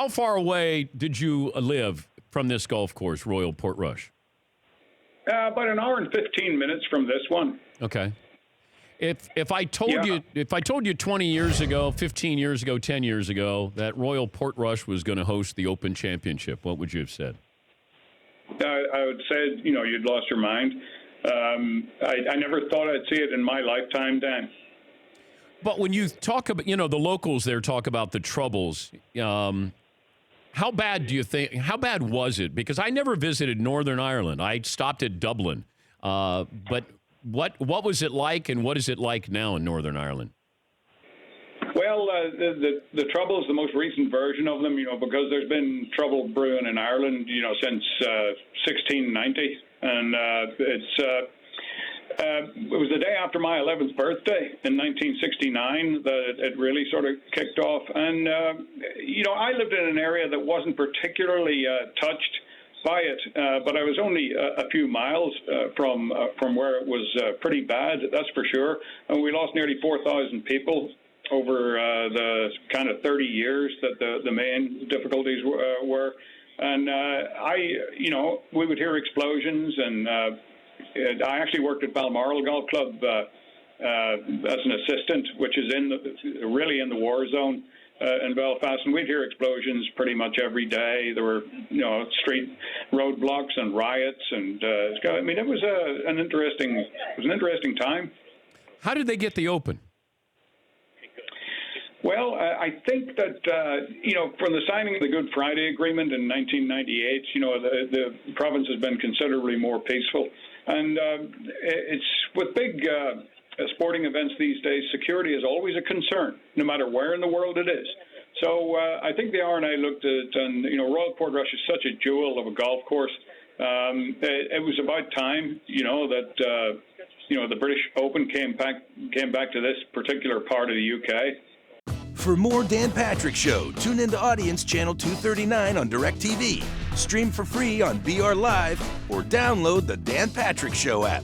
how far away did you live from this golf course, Royal Portrush? About an hour and 15 minutes from this one. Okay. If I told you 20 years ago, 15 years ago, 10 years ago that Royal Portrush was going to host the Open Championship, what would you have said? I would say, you'd lost your mind. I never thought I'd see it in my lifetime, Dan. But when you talk about, the locals there talk about the troubles, how bad was it? Because I never visited Northern Ireland. I stopped at Dublin. But what was it like, and what is it like now in Northern Ireland? Well, the Troubles, the most recent version of them, because there's been trouble brewing in Ireland, since 1690, and it was the day after my 11th birthday in 1969 that it really sort of kicked off. And I lived in an area that wasn't particularly touched by it, but I was only a few miles from where it was pretty bad, that's for sure. And we lost nearly 4,000 people over the kind of 30 years that the main difficulties were. And we would hear explosions, and I actually worked at Balmoral Golf Club as an assistant, which is really in the war zone in Belfast, and we'd hear explosions pretty much every day. There were, street roadblocks and riots, and it was an interesting time. How did they get the Open? Well, I think that, from the signing of the Good Friday Agreement in 1998, the province has been considerably more peaceful. And it's with big sporting events these days, security is always a concern, no matter where in the world it is. So I think the R&A looked at, and, Royal Portrush is such a jewel of a golf course. It was about time, that, the British Open came back to this particular part of the UK. For more Dan Patrick Show, tune into Audience Channel 239 on DirecTV. Stream for free on BR Live or download the Dan Patrick Show app.